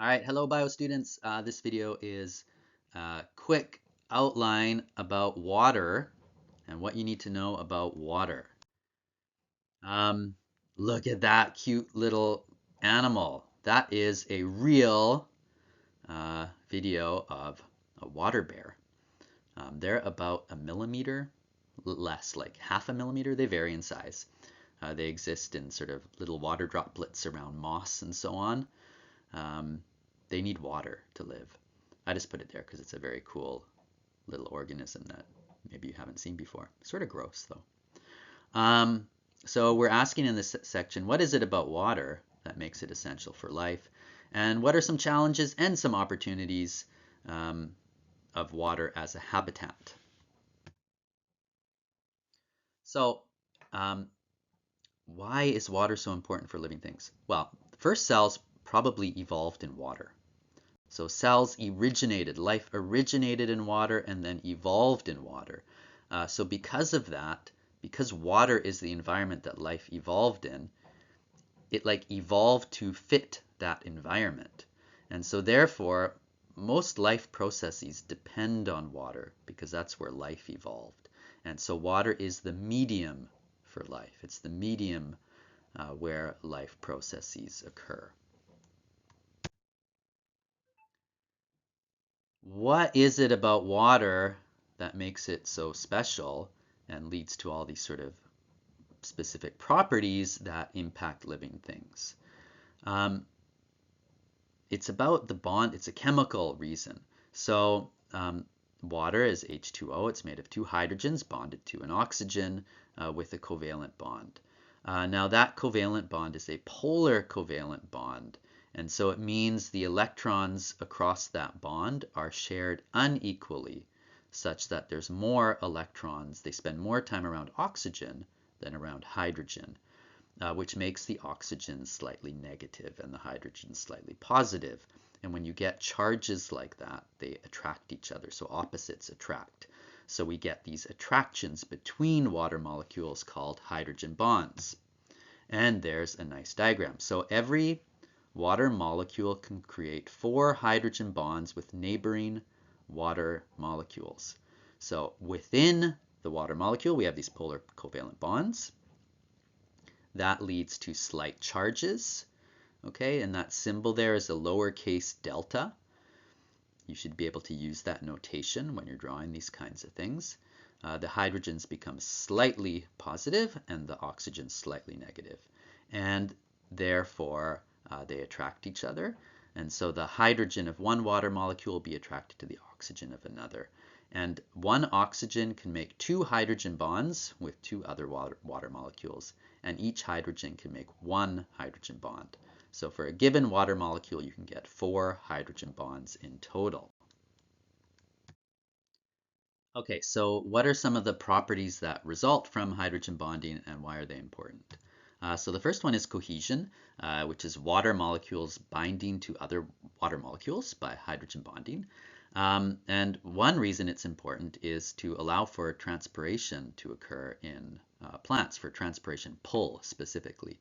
All right, hello bio students. This video is a quick outline about water and what you need to know about water. Um, Look at that cute little animal. That is a real video of a water bear. They're about a millimeter less, like half a millimeter. They vary in size. They exist in sort of little water droplets around moss and so on. They need water to live. I just put it there because it's a very cool little organism that maybe you haven't seen before. Sort of gross though. Um, so we're asking in this section, what is it about water that makes it essential for life? And what are some challenges and some opportunities of water as a habitat? So um, why is water so important for living things? Well, the first cells probably evolved in water. So cells originated, life originated in water and then evolved in water. So because of that, because water is the environment that life evolved in, it like evolved to fit that environment. And so therefore, most life processes depend on water because that's where life evolved. And so water is the medium for life. It's the medium where life processes occur. What is it about water that makes it so special and leads to all these sort of specific properties that impact living things? It's about the bond. It's a chemical reason. So water is H2O. It's made of two hydrogens bonded to an oxygen with a covalent bond. Now that covalent bond is a polar covalent bond. And so it means the electrons across that bond are shared unequally, such that there's more electrons. They spend more time around oxygen than around hydrogen, which makes the oxygen slightly negative and the hydrogen slightly positive. And when you get charges like that, they attract each other. So opposites attract. So we get these attractions between water molecules called hydrogen bonds. And there's a nice diagram. So every water molecule can create 4 hydrogen bonds with neighboring water molecules. So within the water molecule, we have these polar covalent bonds. That leads to slight charges. Okay, and that symbol there is a lowercase delta. You should be able to use that notation when you're drawing these kinds of things. The hydrogens become slightly positive and the oxygen slightly negative. And therefore, they attract each other. And so the hydrogen of one water molecule will be attracted to the oxygen of another. And one oxygen can make 2 hydrogen bonds with 2 other water molecules. And each hydrogen can make 1 hydrogen bond. So for a given water molecule, you can get 4 hydrogen bonds in total. Okay, so what are some of the properties that result from hydrogen bonding and why are they important? So the first one is cohesion, which is water molecules binding to other water molecules by hydrogen bonding. And one reason it's important is to allow for transpiration to occur in plants, for transpiration pull specifically.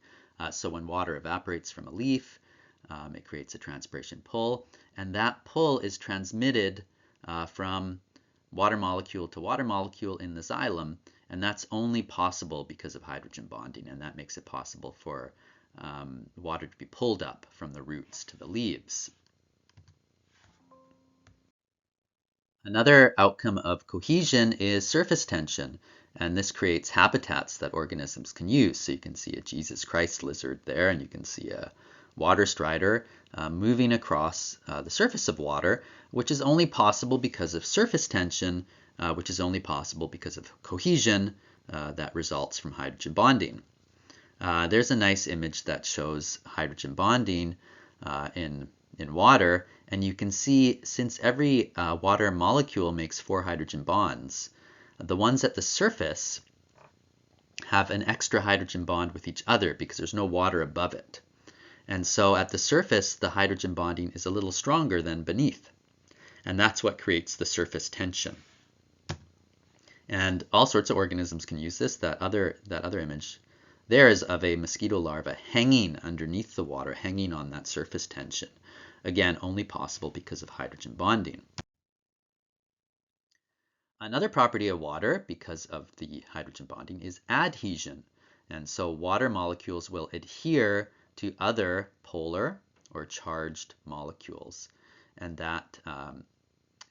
So when water evaporates from a leaf, it creates a transpiration pull, and that pull is transmitted from water molecule to water molecule in the xylem, and that's only possible because of hydrogen bonding, and that makes it possible for water to be pulled up from the roots to the leaves. Another outcome of cohesion is surface tension, and this creates habitats that organisms can use. So you can see a Jesus Christ lizard there, and you can see a water strider moving across the surface of water, which is only possible because of surface tension, which is only possible because of cohesion that results from hydrogen bonding. There's a nice image that shows hydrogen bonding in water, and you can see since every water molecule makes 4 hydrogen bonds, the ones at the surface have an extra hydrogen bond with each other because there's no water above it. And so at the surface, the hydrogen bonding is a little stronger than beneath. And that's what creates the surface tension. And all sorts of organisms can use this. That other image there is of a mosquito larva hanging underneath the water, hanging on that surface tension. Again, only possible because of hydrogen bonding. Another property of water, because of the hydrogen bonding, is adhesion. And so water molecules will adhere to other polar or charged molecules. And that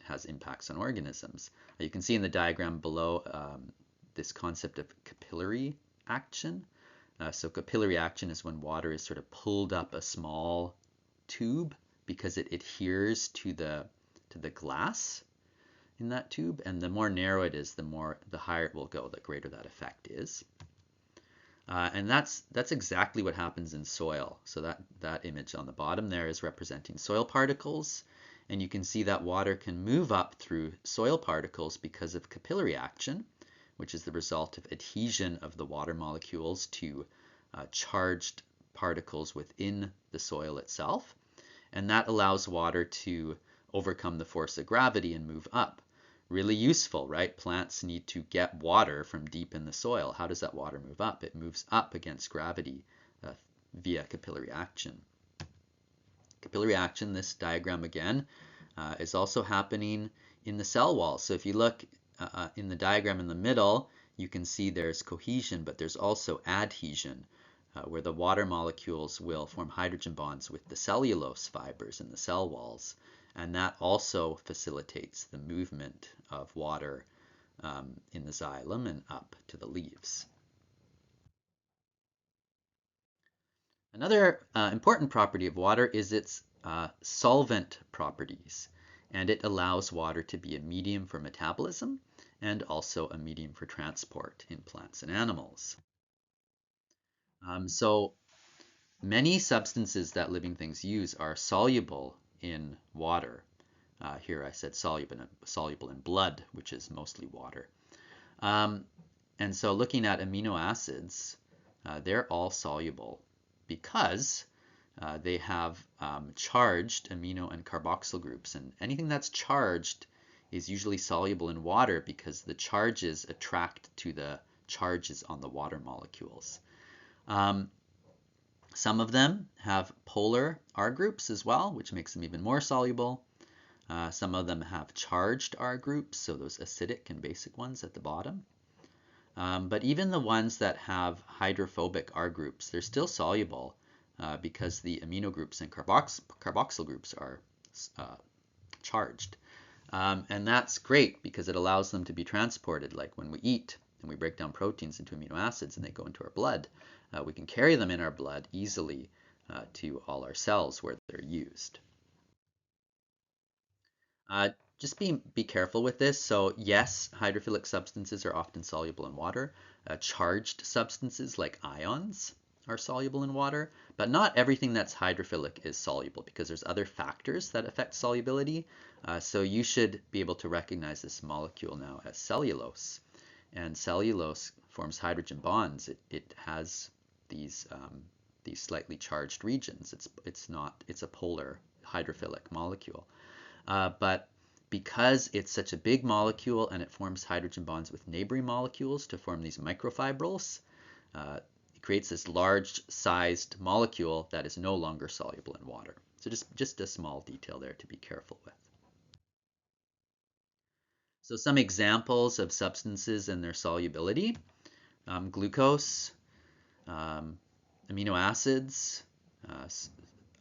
has impacts on organisms. You can see in the diagram below this concept of capillary action. So capillary action is when water is sort of pulled up a small tube because it adheres to the glass in that tube, and the more narrow it is, the higher it will go, the greater that effect is. And that's exactly what happens in soil. So that image on the bottom there is representing soil particles, and you can see that water can move up through soil particles because of capillary action, which is the result of adhesion of the water molecules to charged particles within the soil itself. And that allows water to overcome the force of gravity and move up. Really useful, right? Plants need to get water from deep in the soil. How does that water move up? It moves up against gravity via capillary action. Capillary action, this diagram again, is also happening in the cell walls. So if you look in the diagram in the middle, you can see there's cohesion, but there's also adhesion, where the water molecules will form hydrogen bonds with the cellulose fibers in the cell walls. And that also facilitates the movement of water in the xylem and up to the leaves. Another important property of water is its solvent properties, and it allows water to be a medium for metabolism and also a medium for transport in plants and animals. So many substances that living things use are soluble in water. Here I said soluble in blood, which is mostly water. And so looking at amino acids, they're all soluble because they have charged amino and carboxyl groups. And anything that's charged is usually soluble in water because the charges attract to the charges on the water molecules. Some of them have polar R groups as well, which makes them even more soluble. Some of them have charged R groups, so those acidic and basic ones at the bottom. But even the ones that have hydrophobic R groups, they're still soluble because the amino groups and carboxyl groups are charged. And that's great because it allows them to be transported, like when we eat and we break down proteins into amino acids and they go into our blood. We can carry them in our blood easily to all our cells where they're used. Just be careful with this. So yes, hydrophilic substances are often soluble in water. Charged substances like ions are soluble in water, but not everything that's hydrophilic is soluble because there's other factors that affect solubility. So you should be able to recognize this molecule now as cellulose. And cellulose forms hydrogen bonds. It has these slightly charged regions. It's a polar hydrophilic molecule. But because it's such a big molecule and it forms hydrogen bonds with neighboring molecules to form these microfibrils, it creates this large-sized molecule that is no longer soluble in water. So just a small detail there to be careful with. So some examples of substances and their solubility. Glucose, amino acids,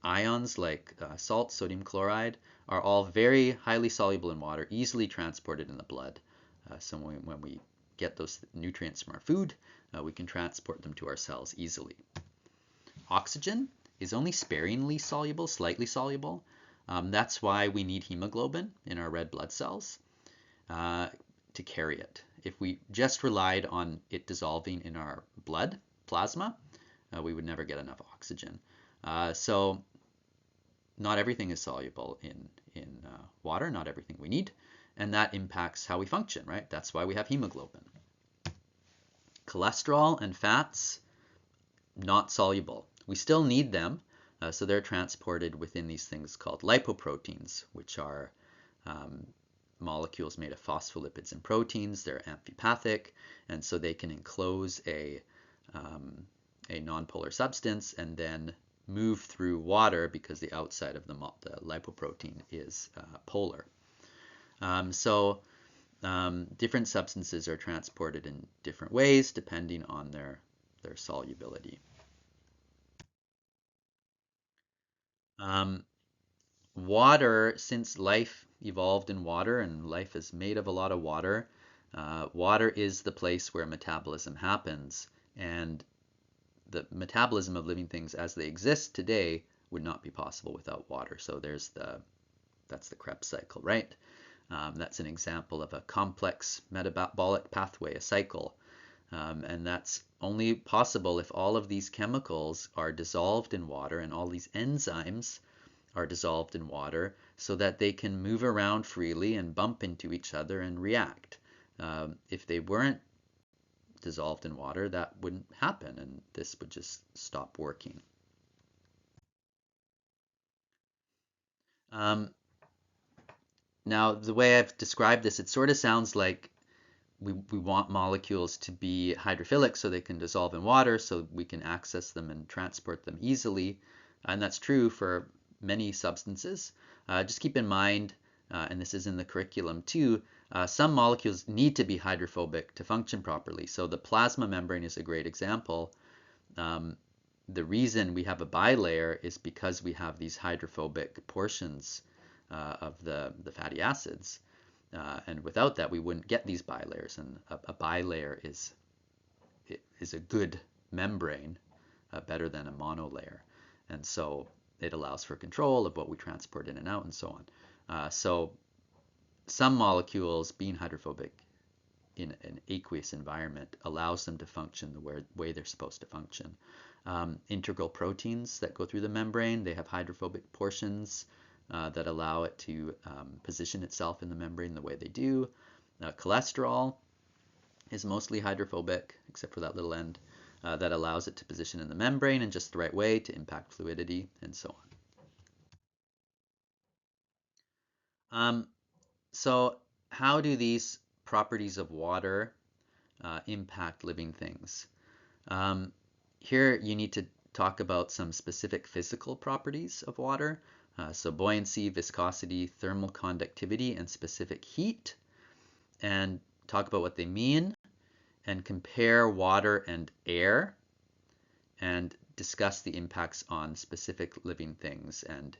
ions like salt, sodium chloride, are all very highly soluble in water, easily transported in the blood. So when we get those nutrients from our food, we can transport them to our cells easily. Oxygen is only sparingly soluble, slightly soluble. That's why we need hemoglobin in our red blood cells to carry it. If we just relied on it dissolving in our blood, plasma, we would never get enough oxygen. So not everything is soluble in water, not everything we need, and that impacts how we function, right? That's why we have hemoglobin. Cholesterol and fats, not soluble. We still need them, so they're transported within these things called lipoproteins, which are molecules made of phospholipids and proteins. They're amphipathic, and so they can enclose a a nonpolar substance and then move through water because the outside of the lipoprotein is polar. Different substances are transported in different ways depending on their solubility. Water, since life evolved in water and life is made of a lot of water, water is the place where metabolism happens, and the metabolism of living things as they exist today would not be possible without water. So that's the Krebs cycle, right? That's an example of a complex metabolic pathway, a cycle. And that's only possible if all of these chemicals are dissolved in water and all these enzymes are dissolved in water so that they can move around freely and bump into each other and react. If they weren't dissolved in water, that wouldn't happen and this would just stop working. Now, the way I've described this, it sort of sounds like we want molecules to be hydrophilic so they can dissolve in water so we can access them and transport them easily. And that's true for many substances. Just keep in mind, and this is in the curriculum too, some molecules need to be hydrophobic to function properly. So the plasma membrane is a great example. The reason we have a bilayer is because we have these hydrophobic portions of the fatty acids. And without that, we wouldn't get these bilayers. And a bilayer is a good membrane, better than a monolayer. And so it allows for control of what we transport in and out and so on. So some molecules being hydrophobic in an aqueous environment allows them to function the way they're supposed to function. Integral proteins that go through the membrane, they have hydrophobic portions that allow it to position itself in the membrane the way they do. Cholesterol is mostly hydrophobic, except for that little end, that allows it to position in the membrane in just the right way to impact fluidity, and so on. So how do these properties of water impact living things? Here you need to talk about some specific physical properties of water. So buoyancy, viscosity, thermal conductivity, and specific heat, and talk about what they mean, and compare water and air, and discuss the impacts on specific living things. And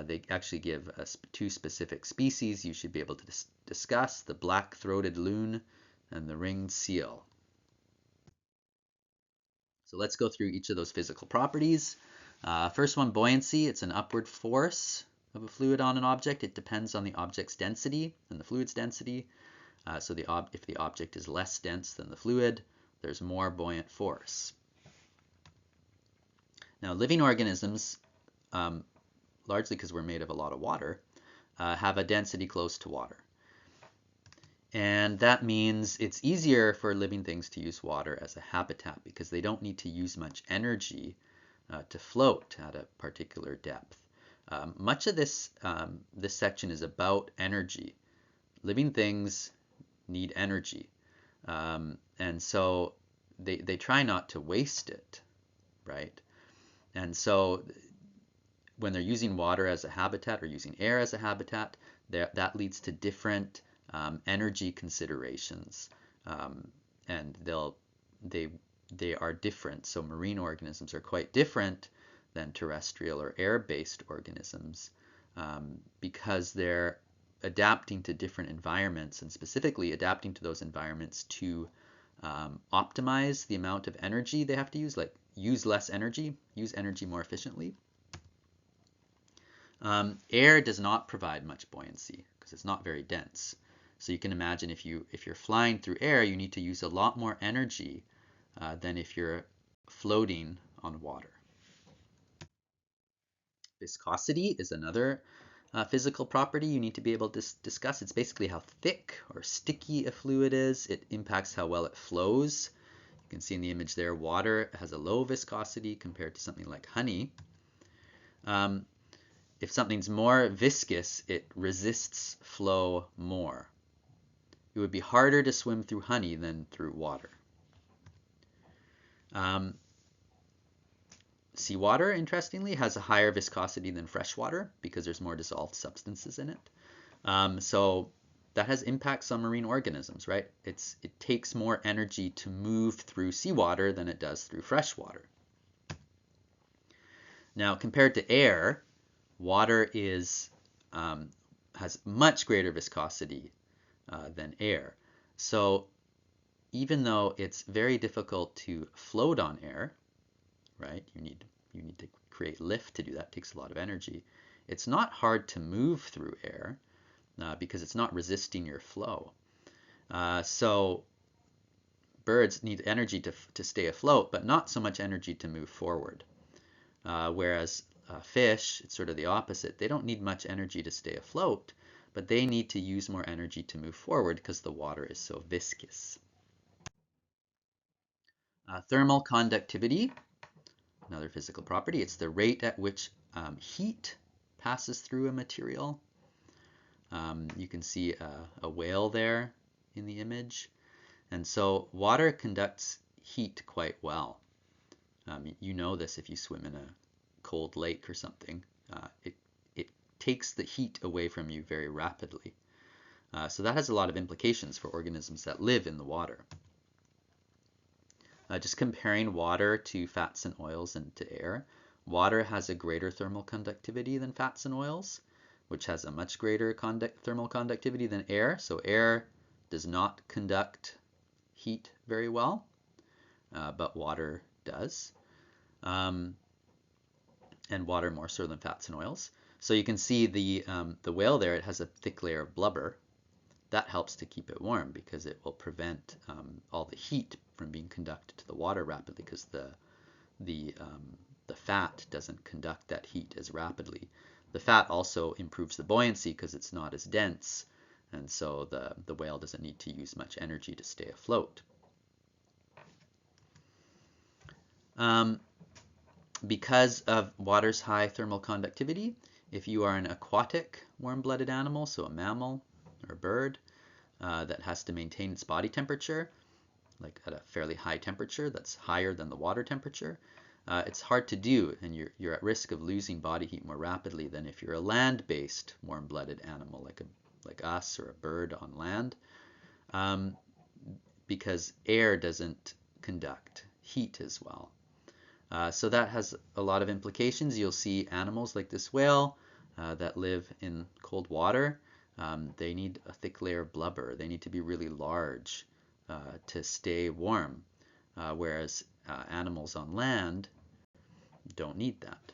they actually give us two specific species you should be able to discuss, the black-throated loon and the ringed seal. So let's go through each of those physical properties. First one, buoyancy. It's an upward force of a fluid on an object. It depends on the object's density and the fluid's density. So if the object is less dense than the fluid, there's more buoyant force. Now, living organisms, largely because we're made of a lot of water, have a density close to water. And that means it's easier for living things to use water as a habitat because they don't need to use much energy to float at a particular depth. Much of this section is about energy. Living things need energy, and so they try not to waste it, right? And so when they're using water as a habitat or using air as a habitat, that leads to different energy considerations, and they are different. So marine organisms are quite different than terrestrial or air-based organisms because they're adapting to different environments, and specifically adapting to those environments to optimize the amount of energy they have to use, like use less energy, use energy more efficiently. Air does not provide much buoyancy because it's not very dense. So you can imagine if you're flying through air, you need to use a lot more energy than if you're floating on water. Viscosity is another physical property you need to be able to discuss. It's basically how thick or sticky a fluid is. It impacts how well it flows. You can see in the image there, water has a low viscosity compared to something like honey. If something's more viscous, it resists flow more. It would be harder to swim through honey than through water. Seawater, interestingly, has a higher viscosity than freshwater because there's more dissolved substances in it. So that has impacts on marine organisms, right? It takes more energy to move through seawater than it does through freshwater. Now, compared to air, water has much greater viscosity than air. So even though it's very difficult to float on air, right? You need to create lift to do that. It takes a lot of energy. It's not hard to move through air because it's not resisting your flow. So birds need energy to stay afloat, but not so much energy to move forward. Whereas fish, it's sort of the opposite. They don't need much energy to stay afloat, but they need to use more energy to move forward because the water is so viscous. Thermal conductivity, another physical property. It's the rate at which heat passes through a material. You can see a whale there in the image. And so water conducts heat quite well. You know this if you swim in a cold lake or something. It takes the heat away from you very rapidly. So that has a lot of implications for organisms that live in the water. Just comparing water to fats and oils and to air, water has a greater thermal conductivity than fats and oils, which has a much greater thermal conductivity than air. So air does not conduct heat very well, but water does. And water more so than fats and oils. So you can see the whale there, it has a thick layer of blubber. That helps to keep it warm because it will prevent all the heat from being conducted to the water rapidly because the fat doesn't conduct that heat as rapidly. The fat also improves the buoyancy because it's not as dense, and so the whale doesn't need to use much energy to stay afloat. Because of water's high thermal conductivity, if you are an aquatic warm-blooded animal, so a mammal or a bird that has to maintain its body temperature, like at a fairly high temperature that's higher than the water temperature, it's hard to do, and you're at risk of losing body heat more rapidly than if you're a land-based warm-blooded animal like us or a bird on land, because air doesn't conduct heat as well. So that has a lot of implications. You'll see animals like this whale that live in cold water. They need a thick layer of blubber. They need to be really large to stay warm, whereas animals on land don't need that.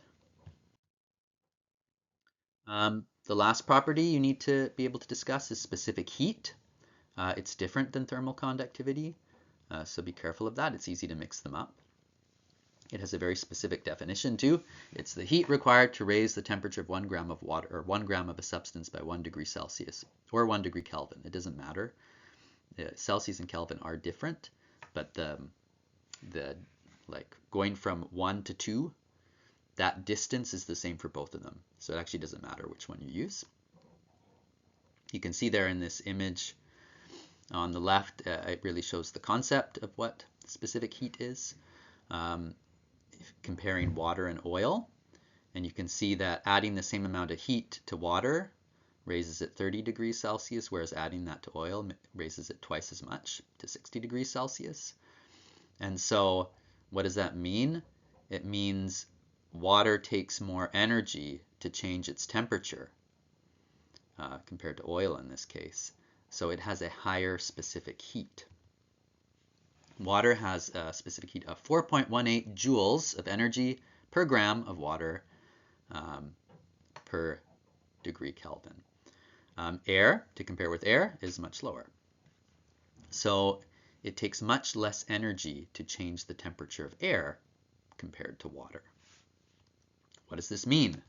The last property you need to be able to discuss is specific heat. It's different than thermal conductivity, so be careful of that. It's easy to mix them up. It has a very specific definition too. It's the heat required to raise the temperature of 1 gram of water or 1 gram of a substance by 1 degree Celsius or 1 degree Kelvin. It doesn't matter. Celsius and Kelvin are different, but the like going from 1 to 2, that distance is the same for both of them. So it actually doesn't matter which one you use. You can see there in this image on the left, it really shows the concept of what specific heat is. Comparing water and oil, and you can see that adding the same amount of heat to water raises it 30 degrees Celsius, whereas adding that to oil raises it twice as much, to 60 degrees Celsius. And so what does that mean? It means water takes more energy to change its temperature compared to oil in this case. So it has a higher specific heat. Water has a specific heat of 4.18 joules of energy per gram of water per degree Kelvin. Air, to compare with air, is much lower. So it takes much less energy to change the temperature of air compared to water. What does this mean?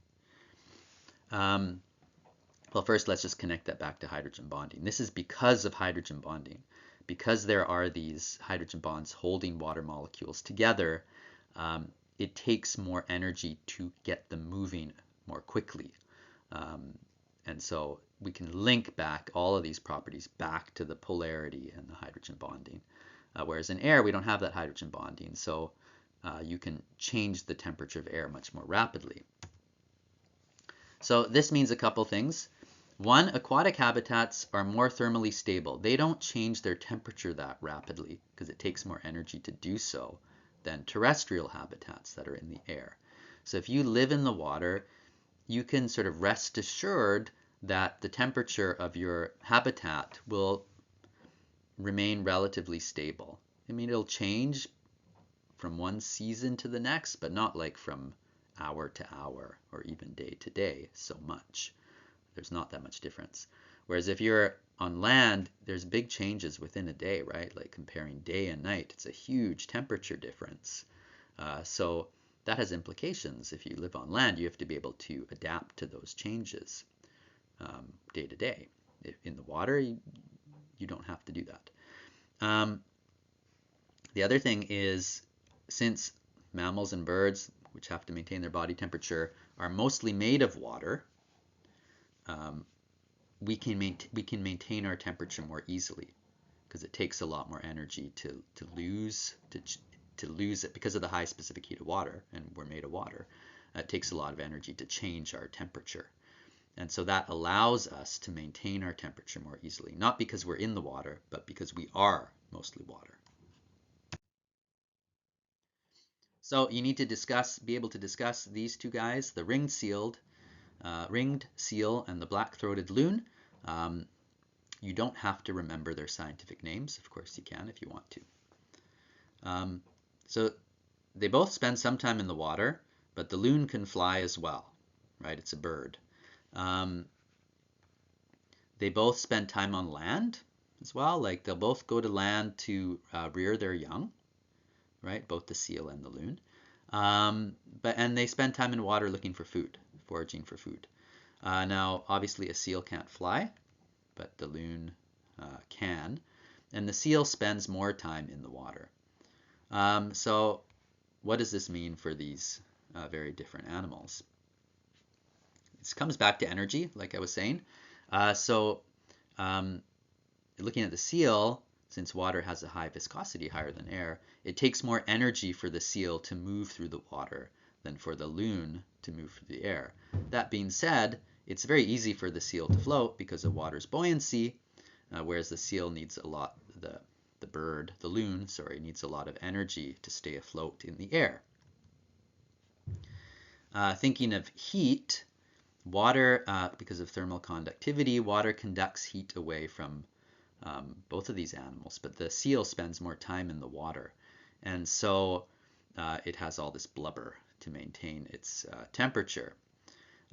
Well, first let's just connect that back to hydrogen bonding. This is because of hydrogen bonding. Because there are these hydrogen bonds holding water molecules together, it takes more energy to get them moving more quickly. And so we can link back all of these properties back to the polarity and the hydrogen bonding. Whereas in air, we don't have that hydrogen bonding. So you can change the temperature of air much more rapidly. So this means a couple things. One, aquatic habitats are more thermally stable. They don't change their temperature that rapidly because it takes more energy to do so than terrestrial habitats that are in the air. So if you live in the water, you can sort of rest assured that the temperature of your habitat will remain relatively stable. I mean, it'll change from one season to the next, but not like from hour to hour or even day to day so much. There's not that much difference. Whereas if you're on land, there's big changes within a day, right? Like comparing day and night, it's a huge temperature difference. So that has implications. If you live on land, you have to be able to adapt to those changes day to day. In the water, you don't have to do that. The other thing is, since mammals and birds, which have to maintain their body temperature, are mostly made of water, we can maintain our temperature more easily because it takes a lot more energy to lose it because of the high specific heat of water, and we're made of water. It takes a lot of energy to change our temperature. And so that allows us to maintain our temperature more easily, not because we're in the water, but because we are mostly water. So you need to be able to discuss these two guys, the ringed seal and the black-throated loon. You don't have to remember their scientific names. Of course you can if you want to. So they both spend some time in the water, but the loon can fly as well, right? It's a bird. They both spend time on land as well. Like they'll both go to land to rear their young, right? Both the seal and the loon. And they spend time in water looking for food, foraging for food. Now, obviously, a seal can't fly, but the loon can. And the seal spends more time in the water. So what does this mean for these very different animals? This comes back to energy, like I was saying. Looking at the seal, since water has a high viscosity, higher than air, it takes more energy for the seal to move through the water than for the loon to move through the air. That being said, it's very easy for the seal to float because of water's buoyancy, whereas the seal needs a lot, the loon, needs a lot of energy to stay afloat in the air. Thinking of heat, water, because of thermal conductivity, water conducts heat away from both of these animals, but the seal spends more time in the water, and so it has all this blubber to maintain its temperature.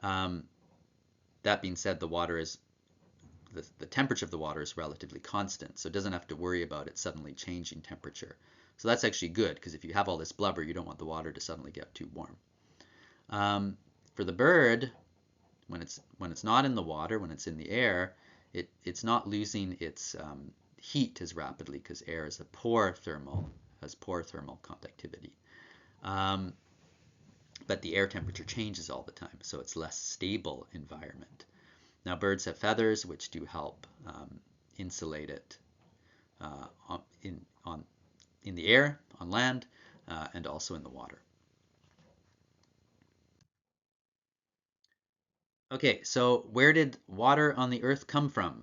That being said, the temperature of the water is relatively constant, so it doesn't have to worry about it suddenly changing temperature. So that's actually good, because if you have all this blubber, you don't want the water to suddenly get too warm. For the bird, when it's not in the water, when it's in the air, it's not losing its heat as rapidly because air has poor thermal conductivity. But the air temperature changes all the time, so it's less stable environment. Now birds have feathers which do help insulate it in the air, on land, and also in the water. Okay, so where did water on the Earth come from?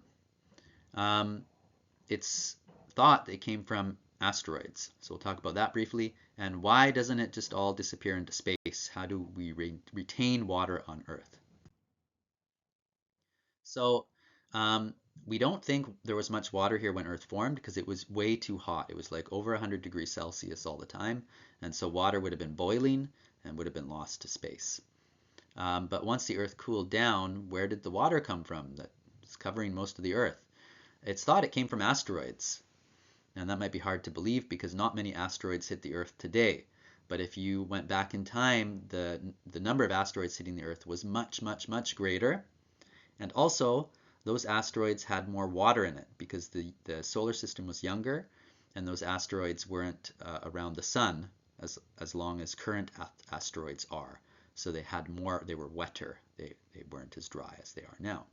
It's thought it came from asteroids. So we'll talk about that briefly. And why doesn't it just all disappear into space? How do we retain water on Earth? So we don't think there was much water here when Earth formed because it was way too hot. It was like over 100 degrees Celsius all the time. And so water would have been boiling and would have been lost to space. But once the Earth cooled down, where did the water come from that's covering most of the Earth? It's thought it came from asteroids. And that might be hard to believe because not many asteroids hit the Earth today. But if you went back in time, the number of asteroids hitting the Earth was much, much, much greater. And also, those asteroids had more water in it because the solar system was younger, and those asteroids weren't around the sun as long as current asteroids are. So they had more, they were wetter. They weren't as dry as they are now.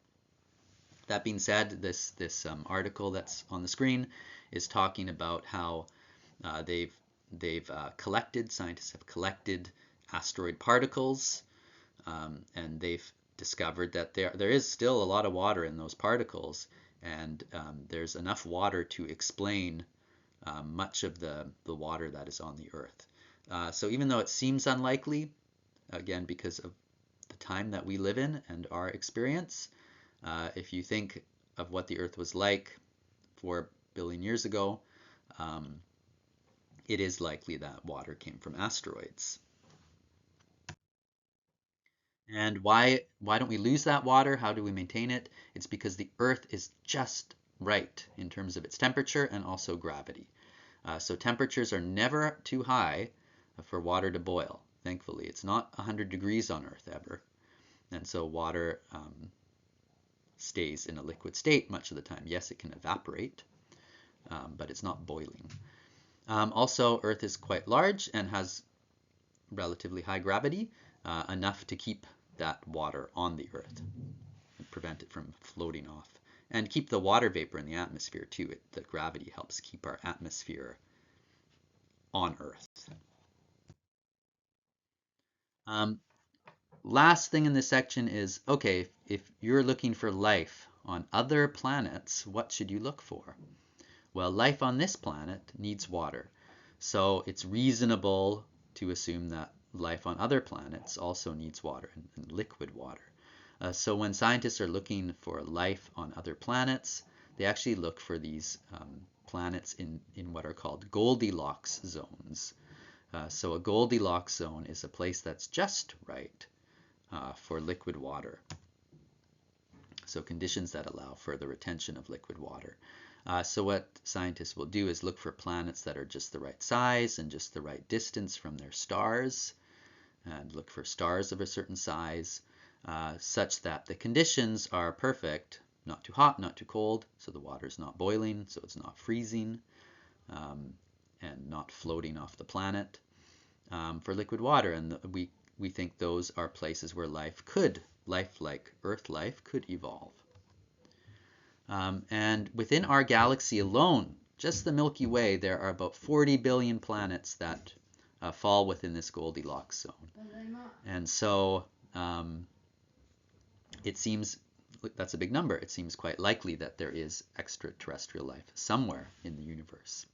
That being said, this article that's on the screen is talking about how they've Scientists have collected asteroid particles, and they've discovered that there is still a lot of water in those particles, and there's enough water to explain much of the water that is on the Earth. So even though it seems unlikely, again, because of the time that we live in and our experience, if you think of what the Earth was like 4 billion years ago, it is likely that water came from asteroids. And why don't we lose that water? How do we maintain it? It's because the Earth is just right in terms of its temperature and also gravity. So temperatures are never too high for water to boil. Thankfully, it's not 100 degrees on Earth ever. And so water stays in a liquid state much of the time. Yes, it can evaporate, but it's not boiling. Also, Earth is quite large and has relatively high gravity, enough to keep that water on the Earth and prevent it from floating off. And keep the water vapor in the atmosphere too. The gravity helps keep our atmosphere on Earth. Last thing in this section is, okay, if you're looking for life on other planets, what should you look for? Well, life on this planet needs water. So it's reasonable to assume that life on other planets also needs water, and liquid water. So when scientists are looking for life on other planets, they actually look for these planets in what are called Goldilocks zones. So a Goldilocks zone is a place that's just right for liquid water. So conditions that allow for the retention of liquid water. So what scientists will do is look for planets that are just the right size and just the right distance from their stars, and look for stars of a certain size, such that the conditions are perfect, not too hot, not too cold, so the water is not boiling, so it's not freezing, and not floating off the planet, for liquid water. And we think those are places where life like Earth life, could evolve. And within our galaxy alone, just the Milky Way, there are about 40 billion planets that fall within this Goldilocks zone. And so it seems, that's a big number, it seems quite likely that there is extraterrestrial life somewhere in the universe.